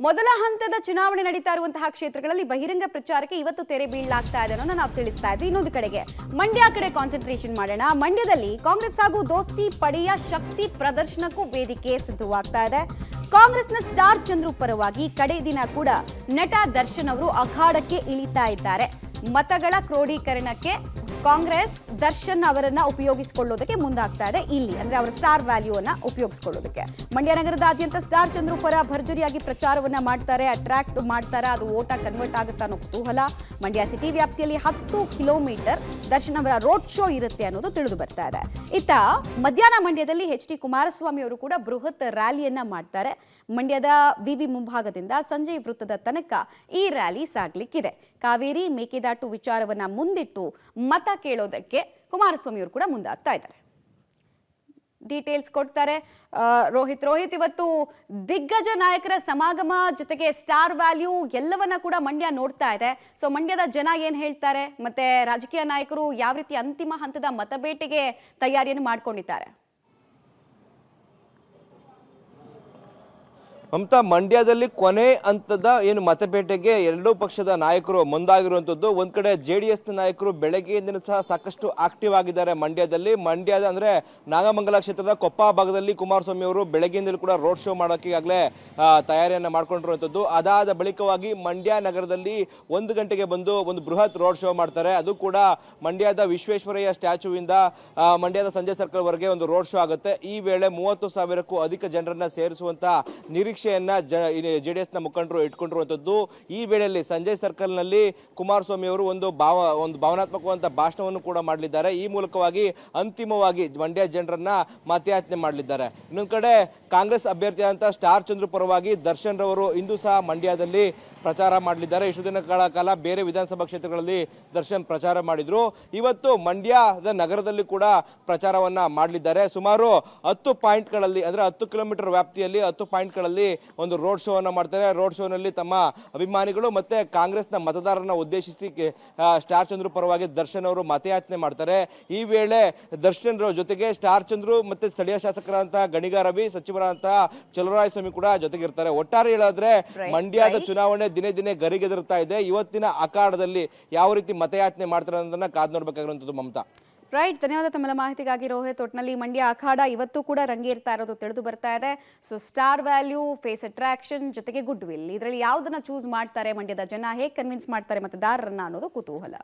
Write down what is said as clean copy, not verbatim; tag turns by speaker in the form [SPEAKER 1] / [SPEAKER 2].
[SPEAKER 1] ಮೊದಲ ಹಂತದ ಚುನಾವಣೆ ನಡೀತಾ ಇರುವಂತಹ ಕ್ಷೇತ್ರಗಳಲ್ಲಿ ಬಹಿರಂಗ ಪ್ರಚಾರಕ್ಕೆ ಇವತ್ತು ತೆರೆ ಬೀಳಲಾಗ್ತಾ ಇದೆ ಅನ್ನೋದನ್ನ ನಾವು ತಿಳಿಸ್ತಾ ಇದ್ವಿ. ಇನ್ನೊಂದು ಕಡೆಗೆ ಮಂಡ್ಯ ಕಡೆ ಕಾನ್ಸಂಟ್ರೇಷನ್ ಮಾಡೋಣ. ಮಂಡ್ಯದಲ್ಲಿ ಕಾಂಗ್ರೆಸ್ ಹಾಗೂ ದೋಸ್ತಿ ಪಡೆಯ ಶಕ್ತಿ ಪ್ರದರ್ಶನಕ್ಕೂ ವೇದಿಕೆ ಸಿದ್ಧವಾಗ್ತಾ ಇದೆ. ಕಾಂಗ್ರೆಸ್ನ ಸ್ಟಾರ್ ಚಂದ್ರು ಪರವಾಗಿ ಕಡೆ ದಿನ ಕೂಡ ನಟ ದರ್ಶನ್ ಅವರು ಅಖಾಡಕ್ಕೆ ಇಳಿತಾ ಇದ್ದಾರೆ. ಮತಗಳ ಕ್ರೋಢೀಕರಣಕ್ಕೆ ಕಾಂಗ್ರೆಸ್ ದರ್ಶನ್ ಅವರನ್ನ ಉಪಯೋಗಿಸಿಕೊಳ್ಳೋದಕ್ಕೆ ಮುಂದಾಗ್ತಾ ಇದೆ. ಇಲ್ಲಿ ಅಂದ್ರೆ ಅವರ ಸ್ಟಾರ್ ವ್ಯಾಲ್ಯೂ ಅನ್ನ ಉಪಯೋಗಿಸಿಕೊಳ್ಳೋದಕ್ಕೆ ಮಂಡ್ಯ ನಗರದಾದ್ಯಂತ ಸ್ಟಾರ್ ಚಂದ್ರು ಪರ ಭರ್ಜರಿಯಾಗಿ ಪ್ರಚಾರವನ್ನ ಮಾಡ್ತಾರೆ, ಅಟ್ರಾಕ್ಟ್ ಮಾಡ್ತಾರೆ. ಅದು ಓಟ ಕನ್ವರ್ಟ್ ಆಗುತ್ತಾ ಅನ್ನೋ ಕುತೂಹಲ. ಮಂಡ್ಯ ಸಿಟಿ ವ್ಯಾಪ್ತಿಯಲ್ಲಿ 10 ಕಿಲೋಮೀಟರ್ ದರ್ಶನ್ ಅವರ ರೋಡ್ ಶೋ ಇರುತ್ತೆ ಅನ್ನೋದು ತಿಳಿದು ಬರ್ತಾ ಇದೆ. ಇತ್ತ ಮಧ್ಯಾಹ್ನ ಮಂಡ್ಯದಲ್ಲಿ ಎಚ್.ಡಿ. ಕುಮಾರಸ್ವಾಮಿ ಅವರು ಕೂಡ ಬೃಹತ್ ರ್ಯಾಲಿಯನ್ನ ಮಾಡ್ತಾರೆ. ಮಂಡ್ಯದ ವಿವಿ ಮುಂಭಾಗದಿಂದ ಸಂಜಯ್ ವೃತ್ತದ ತನಕ ಈ ರ್ಯಾಲಿ ಸಾಗ್ಲಿಕ್ಕಿದೆ. ಕಾವೇರಿ ಮೇಕೆದಾಟು ವಿಚಾರವನ್ನ ಮುಂದಿಟ್ಟು ಮತ ಕೇಳೋದಕ್ಕೆ ಕುಮಾರಸ್ವಾಮಿ ಅವರು ಕೂಡ ಮುಂದಾಗ್ತಾ ಇದ್ದಾರೆ. ಡೀಟೇಲ್ಸ್ ಕೊಡ್ತಾರೆ ರೋಹಿತ್. ಇವತ್ತು ದಿಗ್ಗಜ ನಾಯಕರ ಸಮಾಗಮ ಜೊತೆಗೆ ಸ್ಟಾರ್ ವ್ಯಾಲ್ಯೂ ಎಲ್ಲವನ್ನ ಕೂಡ ಮಂಡ್ಯ ನೋಡ್ತಾ ಇದೆ. ಸೊ ಮಂಡ್ಯದ ಜನ ಏನ್ ಹೇಳ್ತಾರೆ, ಮತ್ತೆ ರಾಜಕೀಯ ನಾಯಕರು ಯಾವ ರೀತಿ ಅಂತಿಮ ಹಂತದ ಮತಬೇಟೆಗೆ ತಯಾರಿಯನ್ನು ಮಾಡ್ಕೊಂಡಿದ್ದಾರೆ?
[SPEAKER 2] ಮಮತಾ, ಮಂಡ್ಯದಲ್ಲಿ ಕೊನೆ ಹಂತದ ಏನು ಮತಪೇಟೆಗೆ ಎರಡೂ ಪಕ್ಷದ ನಾಯಕರು ಮುಂದಾಗಿರುವಂಥದ್ದು. ಒಂದ್ ಕಡೆ JDS ನಾಯಕರು ಬೆಳಗ್ಗೆಯಿಂದ ಸಹ ಸಾಕಷ್ಟು ಆಕ್ಟಿವ್ ಆಗಿದ್ದಾರೆ ಮಂಡ್ಯದಲ್ಲಿ. ಮಂಡ್ಯದ ಅಂದ್ರೆ ನಾಗಮಂಗಲ ಕ್ಷೇತ್ರದ ಕೊಪ್ಪ ಭಾಗದಲ್ಲಿ ಕುಮಾರಸ್ವಾಮಿ ಅವರು ಬೆಳಗ್ಗೆಯಿಂದಲೂ ಕೂಡ ರೋಡ್ ಶೋ ಮಾಡೋಕೆ ಈಗಾಗಲೇ ತಯಾರಿಯನ್ನ ಮಾಡ್ಕೊಂಡಿರುವಂಥದ್ದು. ಅದಾದ ಬಳಿಕವಾಗಿ ಮಂಡ್ಯ ನಗರದಲ್ಲಿ 1 ಗಂಟೆಗೆ ಬಂದು ಒಂದು ಬೃಹತ್ ರೋಡ್ ಶೋ ಮಾಡ್ತಾರೆ. ಅದು ಕೂಡ ಮಂಡ್ಯದ ವಿಶ್ವೇಶ್ವರಯ್ಯ ಸ್ಟ್ಯಾಚ್ಯೂವಿಂದ ಮಂಡ್ಯದ ಸಂಜಯ್ ಸರ್ಕಲ್ ವರೆಗೆ ಒಂದು ರೋಡ್ ಶೋ ಆಗುತ್ತೆ. ಈ ವೇಳೆ 30,000ಕ್ಕೂ ಅಧಿಕ ಜನರನ್ನ ಸೇರಿಸುವಂತ ನಿರೀಕ್ಷೆಯನ್ನ JDS ನ ಮುಖಂಡರು ಇಟ್ಕೊಂಡಿರುವಂತದ್ದು. ಈ ವೇಳೆಯಲ್ಲಿ ಸಂಜಯ್ ಸರ್ಕಲ್ ನಲ್ಲಿ ಕುಮಾರಸ್ವಾಮಿ ಅವರು ಒಂದು ಭಾವನಾತ್ಮಕವಾದ ಭಾಷಣವನ್ನು ಕೂಡ ಮಾಡಲಿದ್ದಾರೆ. ಈ ಮೂಲಕವಾಗಿ ಅಂತಿಮವಾಗಿ ಮಂಡ್ಯ ಜನರನ್ನ ಮತಯಾಚನೆ ಮಾಡಲಿದ್ದಾರೆ. ಇನ್ನೊಂದು ಕಡೆ ಕಾಂಗ್ರೆಸ್ ಅಭ್ಯರ್ಥಿಯಾದಂತಹ ಸ್ಟಾರ್ ಚಂದ್ರು ಪರವಾಗಿ ದರ್ಶನ್ ರವರು ಇಂದು ಸಹ ಮಂಡ್ಯದಲ್ಲಿ ಪ್ರಚಾರ ಮಾಡಲಿದ್ದಾರೆ. ಇಷ್ಟು ದಿನಗಳ ಕಾಲ ಬೇರೆ ವಿಧಾನಸಭಾ ಕ್ಷೇತ್ರಗಳಲ್ಲಿ ದರ್ಶನ್ ಪ್ರಚಾರ ಮಾಡಿದ್ರು. ಇವತ್ತು ಮಂಡ್ಯದ ನಗರದಲ್ಲಿ ಕೂಡ ಪ್ರಚಾರವನ್ನ ಮಾಡಲಿದ್ದಾರೆ. ಸುಮಾರು 10 ಪಾಯಿಂಟ್ಗಳಲ್ಲಿ ಅಂದ್ರೆ 10 ಕಿಲೋಮೀಟರ್ ವ್ಯಾಪ್ತಿಯಲ್ಲಿ 10 ಪಾಯಿಂಟ್ಗಳಲ್ಲಿ ಒಂದು ರೋಡ್ ಶೋ ಅನ್ನ ಮಾಡ್ತಾರೆ. ರೋಡ್ ಶೋನಲ್ಲಿ ತಮ್ಮ ಅಭಿಮಾನಿಗಳು ಮತ್ತೆ ಕಾಂಗ್ರೆಸ್ನ ಮತದಾರರನ್ನ ಉದ್ದೇಶಿಸಿ ಸ್ಟಾರ್ ಚಂದ್ರು ಪರವಾಗಿ ದರ್ಶನ್ ಅವರು ಮತಯಾಚನೆ ಮಾಡ್ತಾರೆ. ಈ ವೇಳೆ ದರ್ಶನ್ ಜೊತೆಗೆ ಸ್ಟಾರ್ ಚಂದ್ರು ಮತ್ತೆ ಸ್ಥಳೀಯ ಶಾಸಕರಾದಂತಹ ಗಣಿಗ ರವಿ, ಸಚಿವರಾದಂತಹ ಚಲುವರಾಯಸ್ವಾಮಿ ಕೂಡ ಜೊತೆಗಿರ್ತಾರೆ. ಒಟ್ಟಾರೆ ಹೇಳಾದ್ರೆ ಮಂಡ್ಯದ ಚುನಾವಣೆ ದಿನೇ ದಿನೇ ಗರಿಗೆದರ್ತಾ ಇದೆ. ಇವತ್ತಿನ ಅಖಾಡದಲ್ಲಿ ಯಾವ ರೀತಿ ಮತಯಾಚನೆ ಮಾಡ್ತಾರೆ ಅನ್ನೋದನ್ನ ಕಾದು ನೋಡ್ಬೇಕಾಗಿರುವಂತದ್ದು. ಮಮತಾ,
[SPEAKER 1] ರೈಟ್, ಧನ್ಯವಾದ ತಮ್ಮ ಮಾಹಿತಿಗಾಗಿ ರೋಹಿತ್. ಒಟ್ಟಿನಲ್ಲಿ ಮಂಡ್ಯ ಅಖಾಡ ಇವತ್ತು ಕೂಡ ರಂಗೇರ್ತಾ ಇರೋದು ತಿಳಿದು ಬರ್ತಾ ಇದೆ. So star value, face attraction ಜೊತೆಗೆ ಗುಡ್ ವಿಲ್, ಇದರಲ್ಲಿ ಯಾವುದನ್ನ ಚೂಸ್ ಮಾಡ್ತಾರೆ ಮಂಡ್ಯದ ಜನ, ಹೇಗೆ ಕನ್ವಿನ್ಸ್ ಮಾಡ್ತಾರೆ ಮತದಾರರನ್ನ ಅನ್ನೋದು ಕುತೂಹಲ.